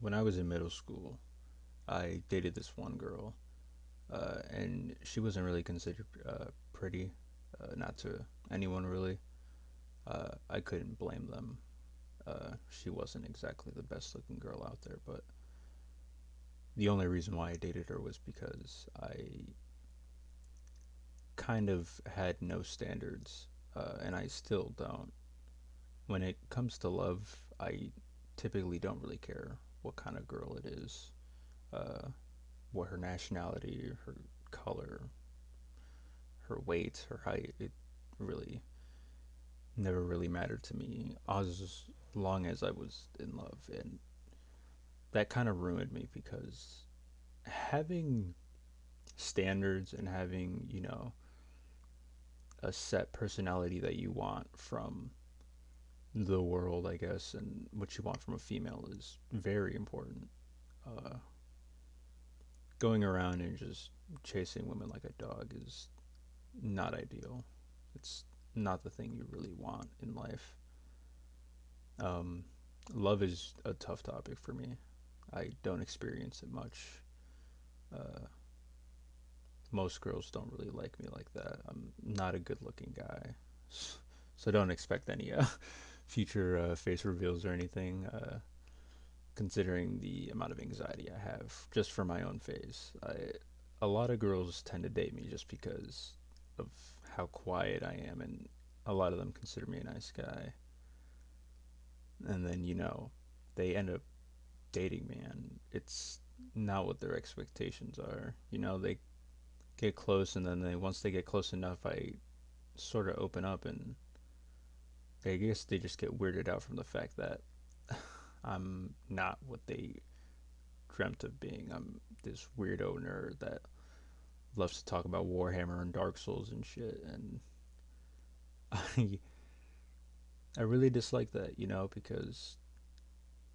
When I was in middle school, I dated this one girl, and she wasn't really considered pretty, not to anyone really. I couldn't blame them. She wasn't exactly the best looking girl out there, but the only reason why I dated her was because I kind of had no standards, and I still don't. When it comes to love, I typically don't really care what kind of girl it is, uh, what her nationality, her color, her weight, her height. It really never really mattered to me as long as I was in love. And that kind of ruined me because having standards and having, a set personality that you want from the world, I guess, and what you want from a female is very important. Uh, Going around and just chasing women like a dog is not ideal. It's not the thing you really want in life. Um, Love is a tough topic for me. I don't experience it much. Uh, Most girls don't really like me like that. I'm not a good looking guy. So don't expect any future face reveals or anything, considering the amount of anxiety I have just for my own face. A lot of girls tend to date me just because of how quiet I am, and a lot of them consider me a nice guy. And then, they end up dating me, and it's not what their expectations are. They get close, and then once they get close enough, I sort of open up, and I guess they just get weirded out from the fact that I'm not what they dreamt of being. I'm this weirdo nerd that loves to talk about Warhammer and Dark Souls and shit, and I I really dislike that, because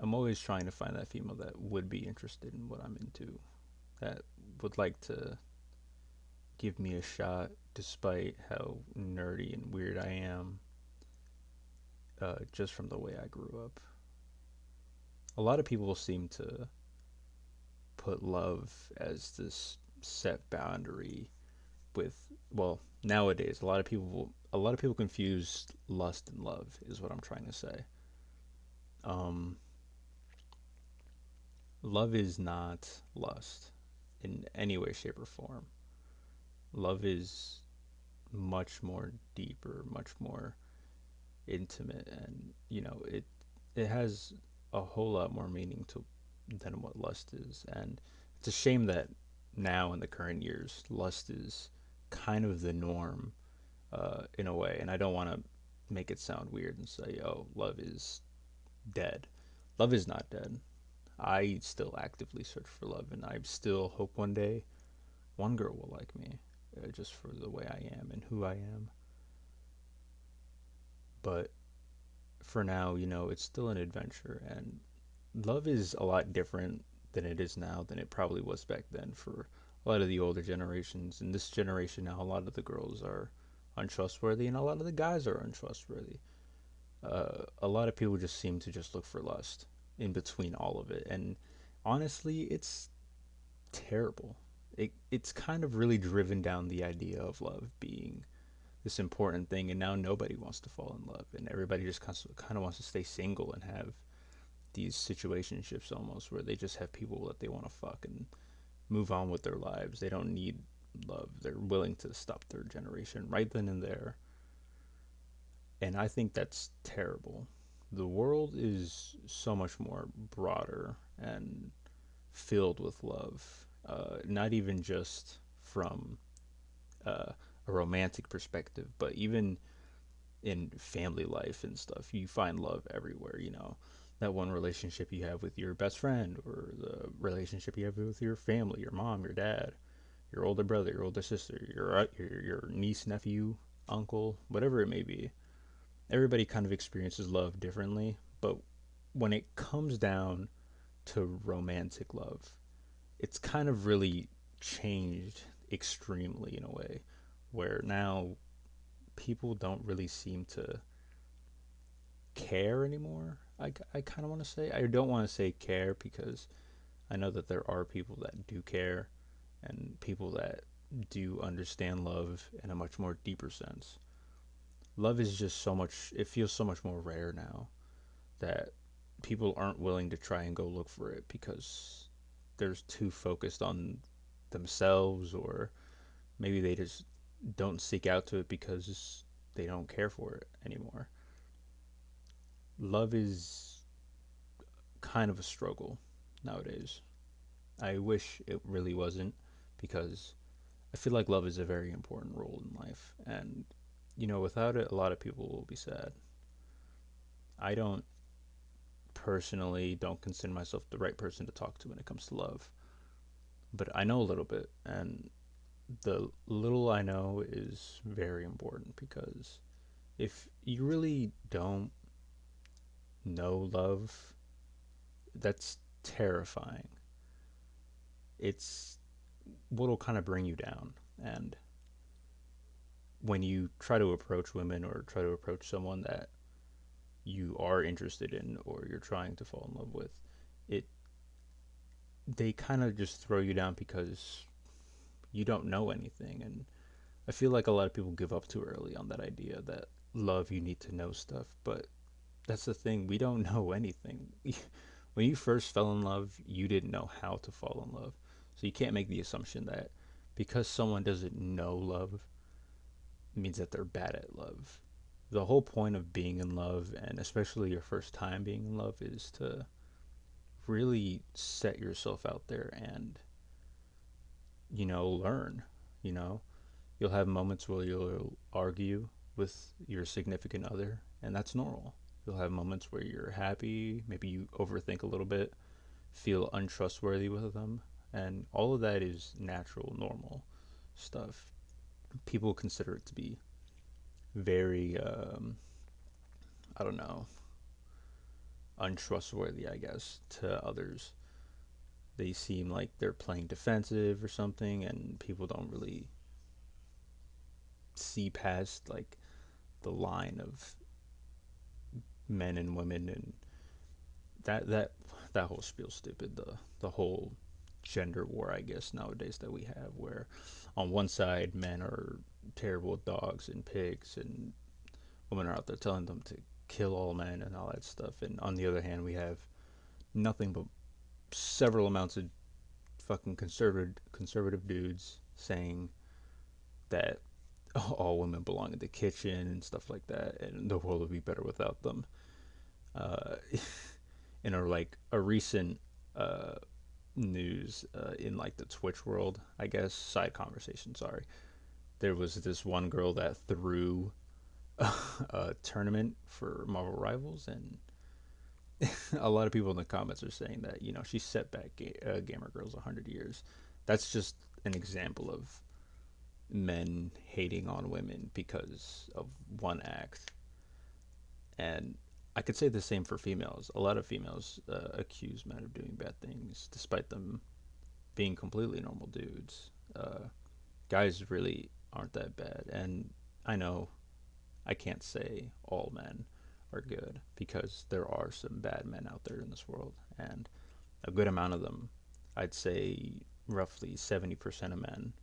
I'm always trying to find that female that would be interested in what I'm into, that would like to give me a shot despite how nerdy and weird I am, just from the way I grew up. A lot of people seem to put love as this set boundary with, well, nowadays a lot of people confuse lust and love is what I'm trying to say. Um Love is not lust in any way, shape, or form. Love is much more deeper, much more intimate, and it has a whole lot more meaning to than what lust is. And it's a shame that now in the current years, lust is kind of the norm, in a way. And I don't want to make it sound weird and say, "Oh, love is dead." Love is not dead. I still actively search for love, and I still hope one day one girl will like me, just for the way I am and who I am. But for now, it's still an adventure, and love is a lot different than it is now than it probably was back then for a lot of the older generations. In this generation now, a lot of the girls are untrustworthy, and a lot of the guys are untrustworthy. A lot of people just seem to just look for lust in between all of it, and honestly, it's terrible. It's kind of really driven down the idea of love being this important thing, and now nobody wants to fall in love, and everybody just kind of wants to stay single and have these situationships almost where they just have people that they want to fuck and move on with their lives. They don't need love. They're willing to stop their generation right then and there. And I think that's terrible. The world is so much more broader and filled with love. Not even just from uh, a romantic perspective, but even in family life and stuff. You find love everywhere, that one relationship you have with your best friend, or the relationship you have with your family, your mom, your dad, your older brother, your older sister, your niece, nephew, uncle, whatever it may be. Everybody kind of experiences love differently, but when it comes down to romantic love, it's kind of really changed extremely in a way where now people don't really seem to care anymore. I kind of want to say, I don't want to say care because I know that there are people that do care and people that do understand love in a much more deeper sense. Love is just so much, it feels so much more rare now that people aren't willing to try and go look for it because they're too focused on themselves, or maybe they just don't seek out to it because they don't care for it anymore. Love is kind of a struggle nowadays. I wish it really wasn't, because I feel like love is a very important role in life. And, without it, a lot of people will be sad. I don't personally don't consider myself the right person to talk to when it comes to love, but I know a little bit. And the little I know is very important, because if you really don't know love, that's terrifying. It's what'll kind of bring you down. And when you try to approach women or try to approach someone that you are interested in or you're trying to fall in love with, it they kind of just throw you down because you don't know anything. And I feel like a lot of people give up too early on that idea that love, you need to know stuff. But that's the thing, we don't know anything. When you first fell in love, you didn't know how to fall in love. So you can't make the assumption that because someone doesn't know love means that they're bad at love. The whole point of being in love, and especially your first time being in love, is to really set yourself out there and, learn. You know, you'll have moments where you'll argue with your significant other, and that's normal. You'll have moments where you're happy, maybe you overthink a little bit, feel untrustworthy with them, and all of that is natural, normal stuff. People consider it to be very, I don't know, untrustworthy, I guess, to others. They seem like they're playing defensive or something, and people don't really see past like the line of men and women, and that whole spiel's stupid. The whole gender war, I guess, nowadays that we have, where on one side men are terrible dogs and pigs, and women are out there telling them to kill all men and all that stuff, and on the other hand, we have nothing but several amounts of fucking conservative dudes saying that all women belong in the kitchen and stuff like that, and the world would be better without them. Uh, in a recent uh, news in like the Twitch world, I guess, side conversation. Sorry, there was this one girl that threw a tournament for Marvel Rivals, and a lot of people in the comments are saying that she set back gamer girls 100 years. That's just an example of men hating on women because of one act. And I could say the same for females. A lot of females accuse men of doing bad things despite them being completely normal dudes. Guys really aren't that bad. And I know I can't say all men are good, because there are some bad men out there in this world. And a good amount of them, I'd say roughly 70% of men,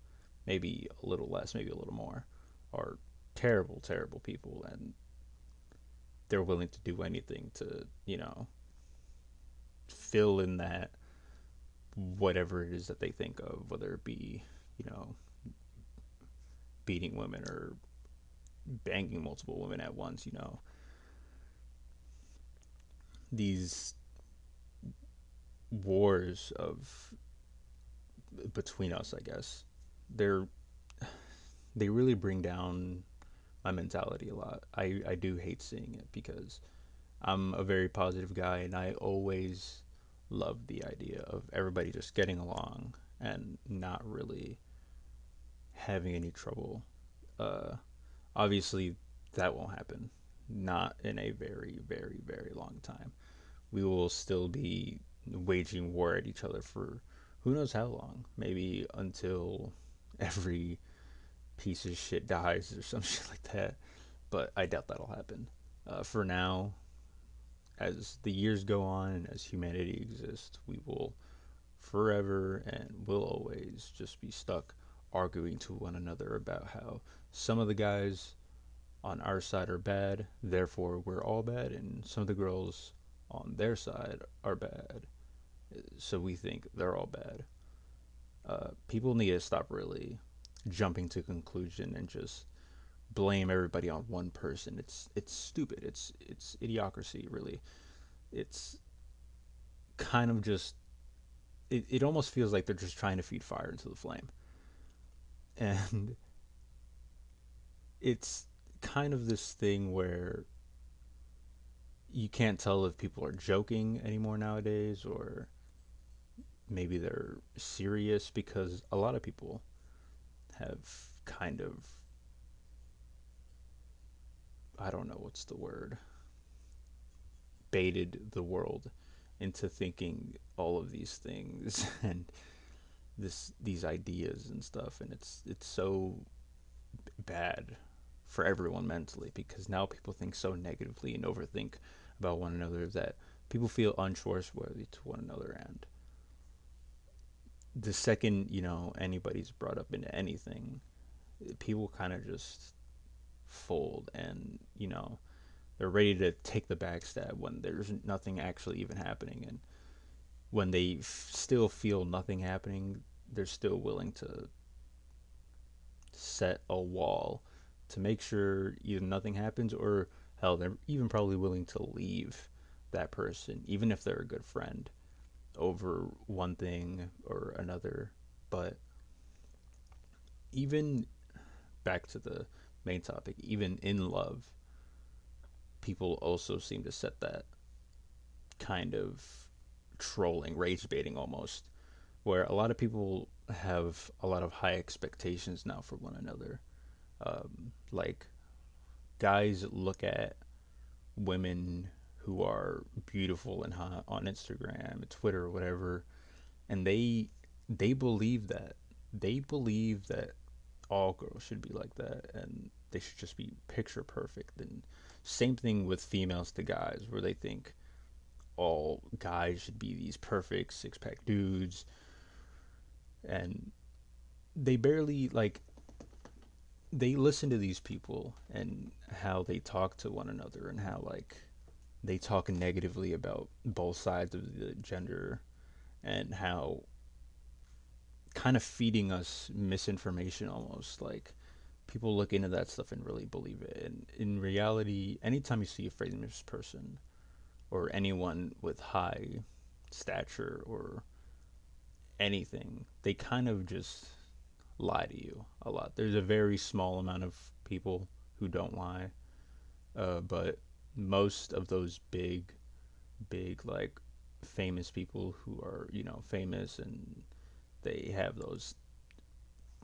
maybe a little less, maybe a little more, are terrible, terrible people. And they're willing to do anything to, fill in that whatever it is that they think of, whether it be, you know, beating women or banging multiple women at once, these wars of between us, I guess, they're they really bring down my mentality a lot. I do hate seeing it, because I'm a very positive guy, and I always love the idea of everybody just getting along and not really having any trouble. Uh, Obviously, that won't happen. Not in a very, very, very long time. We will still be waging war at each other for who knows how long. Maybe until every piece of shit dies or some shit like that. But I doubt that'll happen. For now, as the years go on and as humanity exists, we will forever and will always just be stuck arguing to one another about how some of the guys on our side are bad, therefore we're all bad, and some of the girls on their side are bad, so we think they're all bad. People need to stop really jumping to conclusion and just blame everybody on one person. It's stupid. It's idiocracy. Really, it's kind of just it almost feels like they're just trying to feed fire into the flame, and it's kind of this thing where you can't tell if people are joking anymore nowadays or maybe they're serious because a lot of people have kind of, I don't know what's the word, baited the world into thinking all of these things and these ideas and stuff, and it's so bad for everyone mentally because now people think so negatively and overthink about one another that people feel untrustworthy to one another. And the second anybody's brought up into anything, people kind of just fold, and they're ready to take the backstab when there's nothing actually even happening. And when they still feel nothing happening, they're still willing to set a wall to make sure either nothing happens or hell, they're even probably willing to leave that person, even if they're a good friend, over one thing or another. But even back to the main topic, even in love, people also seem to set that kind of trolling, rage baiting almost, where a lot of people have a lot of high expectations now for one another. Like guys look at women who are beautiful and hot on Instagram, Twitter, or whatever, and they believe that all girls should be like that, and they should just be picture perfect. And same thing with females to guys, where they think all guys should be these perfect six pack dudes, and they barely like they listen to these people and how they talk to one another and how like they talk negatively about both sides of the gender and how kind of feeding us misinformation almost like people look into that stuff and really believe it. And in reality, anytime you see a famous person or anyone with high stature or anything, they kind of just lie to you a lot. There's a very small amount of people who don't lie, but most of those big, like famous people who are, famous and they have those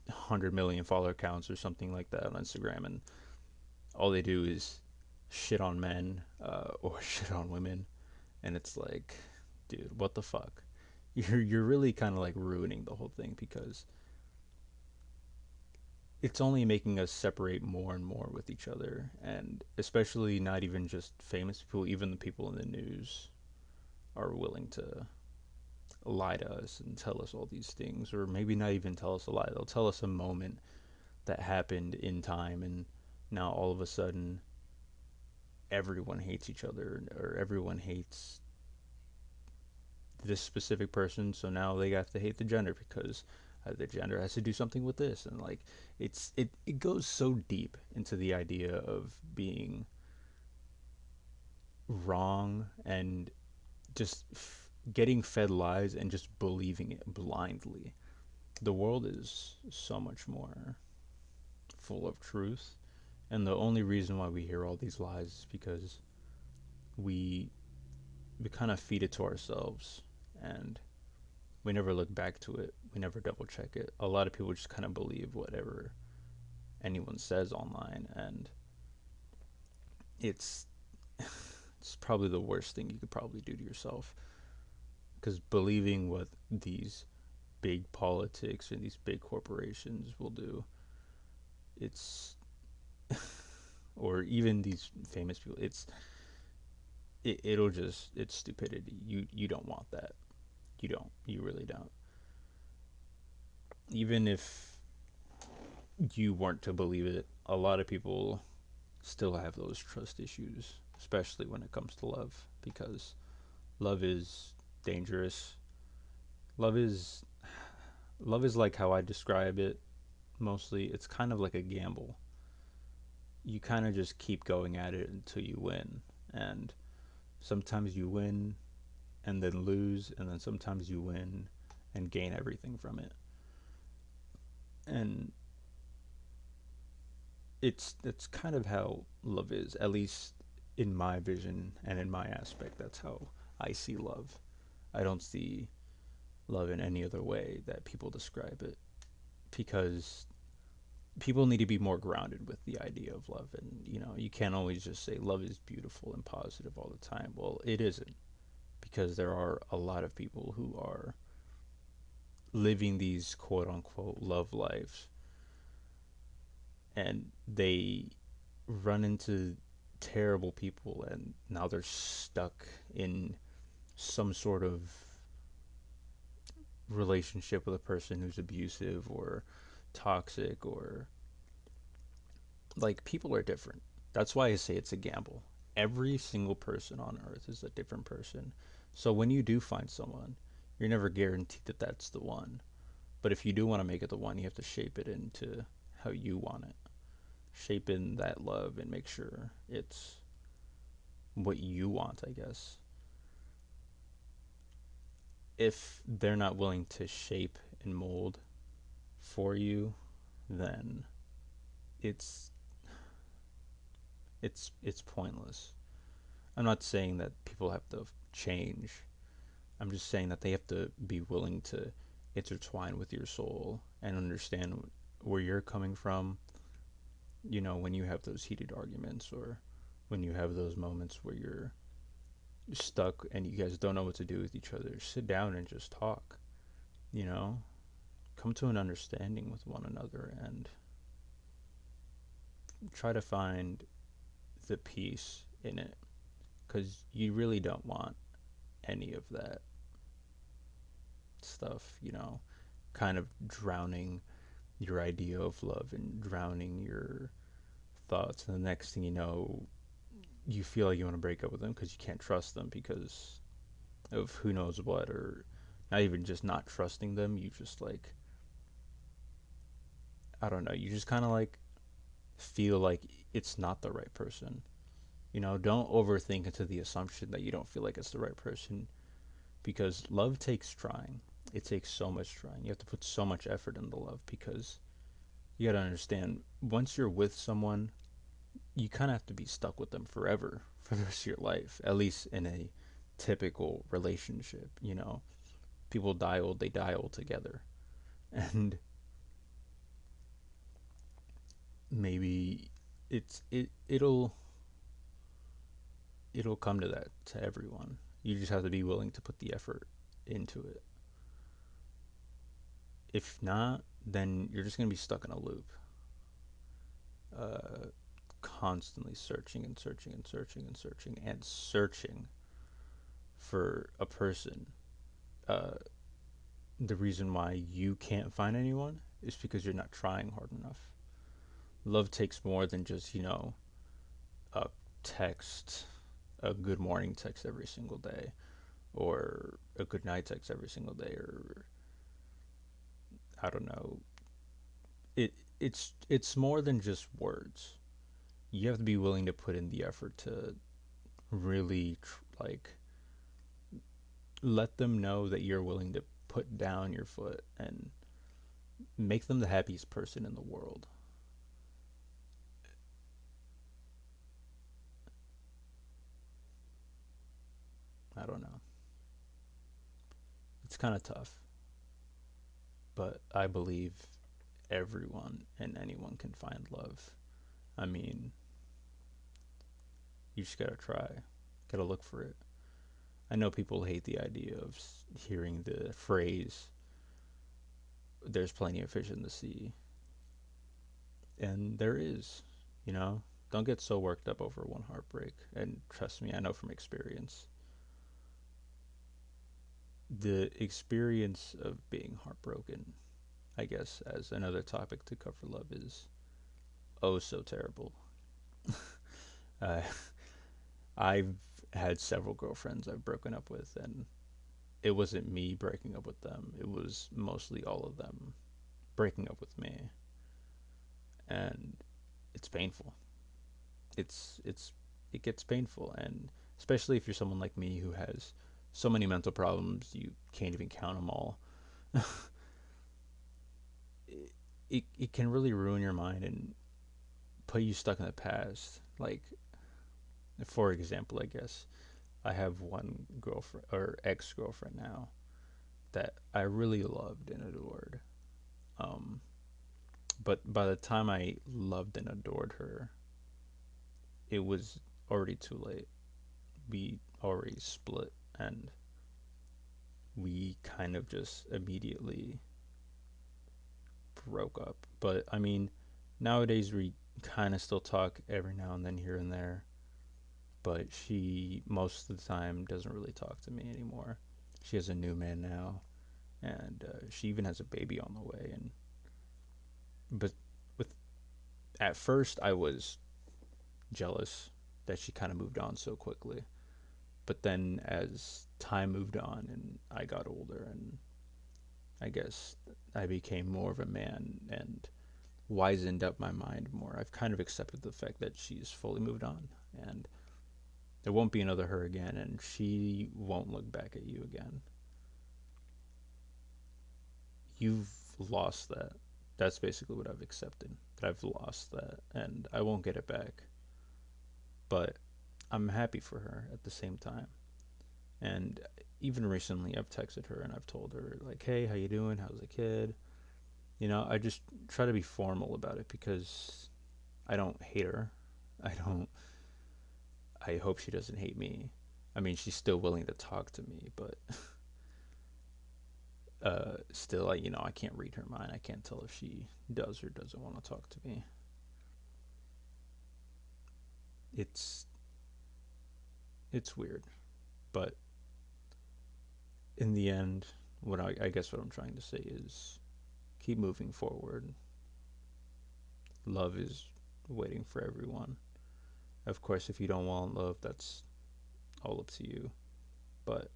100 million follower accounts or something like that on Instagram, and all they do is shit on men or shit on women, and it's like, dude, what the fuck? You're really kind of like ruining the whole thing because it's only making us separate more and more with each other, and especially not even just famous people, even the people in the news are willing to lie to us and tell us all these things, or maybe not even tell us a lie. They'll tell us a moment that happened in time, and now all of a sudden everyone hates each other or everyone hates this specific person, so now they have to hate the gender because the gender has to do something with this. And like it goes so deep into the idea of being wrong and just getting fed lies and just believing it blindly. The world is so much more full of truth, and the only reason why we hear all these lies is because we we kind of feed it to ourselves, and we never look back to it. We never double check it. A lot of people just kind of believe whatever anyone says online, and it's it's probably the worst thing you could probably do to yourself, because believing what these big politics and these big corporations will do, it's or even these famous people, it'll just, it's stupidity. You don't want that. You don't. You really don't. Even if you weren't to believe it, a lot of people still have those trust issues, especially when it comes to love, because love is dangerous. Love is love is like how I describe it mostly. It's kind of like a gamble. You kind of just keep going at it until you win. And sometimes you win and then lose, and then sometimes you win and gain everything from it. And it's kind of how love is, at least in my vision and in my aspect. That's how I see love. I don't see love in any other way that people describe it, because people need to be more grounded with the idea of love. And you can't always just say love is beautiful and positive all the time. Well, it isn't, because there are a lot of people who are living these quote unquote love lives, and they run into terrible people, and now they're stuck in some sort of relationship with a person who's abusive or toxic, or like, people are different. That's why I say it's a gamble. Every single person on earth is a different person. So when you do find someone, you're never guaranteed that that's the one. But if you do want to make it the one, you have to shape it into how you want it. Shape in that love and make sure it's what you want, I guess. If they're not willing to shape and mold for you, then it's it's pointless. I'm not saying that people have to change. I'm just saying that they have to be willing to intertwine with your soul and understand where you're coming from. When you have those heated arguments, or when you have those moments where you're stuck and you guys don't know what to do with each other, sit down and just talk. You know, come to an understanding with one another and try to find the peace in it, because you really don't want any of that stuff, kind of drowning your idea of love and drowning your thoughts. And the next thing you know, you feel like you want to break up with them because you can't trust them because of who knows what, or not even just not trusting them. You just, like, I don't know, you just kind of like feel like it's not the right person. Don't overthink into the assumption that you don't feel like it's the right person, because love takes trying. It takes so much trying. You have to put so much effort into love, because you got to understand, once you're with someone, you kind of have to be stuck with them forever for the rest of your life, at least in a typical relationship. People die old, they die old together. And maybe it'll come to that, to everyone. You just have to be willing to put the effort into it. If not, then you're just going to be stuck in a loop, uh, constantly searching and searching and searching and searching and searching for a person. Uh, the reason why you can't find anyone is because you're not trying hard enough. Love takes more than just, a text, a good morning text every single day, or a good night text every single day, or I don't know. It's more than just words. You have to be willing to put in the effort to really, like, let them know that you're willing to put down your foot and make them the happiest person in the world. I don't know. It's kind of tough, but I believe everyone and anyone can find love. I mean, you just gotta try, gotta look for it. I know people hate the idea of hearing the phrase, there's plenty of fish in the sea. And there is, you know? don't get so worked up over one heartbreak. And trust me, I know from experience. The experience of being heartbroken, I guess, as another topic to cover love, is oh so terrible. Uh, I've had several girlfriends I've broken up with, and it wasn't me breaking up with them. It was mostly all of them breaking up with me, and it's painful. It's it gets painful, and especially if you're someone like me who has so many mental problems you can't even count them all. It can really ruin your mind and put you stuck in the past. Like, for example, I guess I have one girlfriend or ex girlfriend now that I really loved and adored. Um, but by the time I loved and adored her, it was already too late. We already split, and we kind of just immediately broke up. But I mean, nowadays we kind of still talk every now and then here and there, but she most of the time doesn't really talk to me anymore. She has a new man now, and she even has a baby on the way. And but with at first I was jealous that she kind of moved on so quickly. But then as time moved on and I got older, and I guess I became more of a man and wizened up my mind more, I've kind of accepted the fact that she's fully moved on, and there won't be another her again, and she won't look back at you again. You've lost that. That's basically what I've accepted. That I've lost that, and I won't get it back. But I'm happy for her at the same time. And even recently, I've texted her and I've told her like, "Hey, how you doing? How's the kid?" I just try to be formal about it because I don't hate her. I don't. I hope she doesn't hate me. I mean, she's still willing to talk to me, but still, I can't read her mind. I can't tell if she does or doesn't want to talk to me. It's it's weird, but in the end, I guess what I'm trying to say is keep moving forward. Love is waiting for everyone. Of course, if you don't want love, that's all up to you. But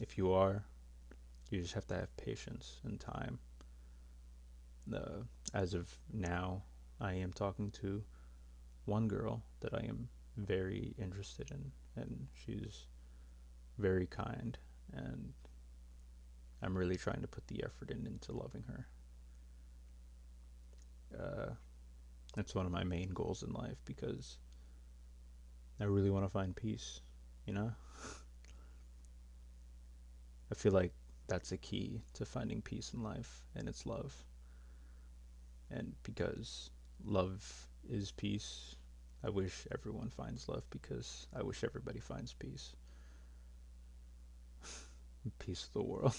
if you are, you just have to have patience and time. As of now, I am talking to one girl that I am very interested in, and she's very kind, and I'm really trying to put the effort into loving her. Uh, that's one of my main goals in life because I really want to find peace. You know, I feel like that's a key to finding peace in life, and it's love. And because love is peace, I wish everyone finds love because I wish everybody finds peace. Peace of the world.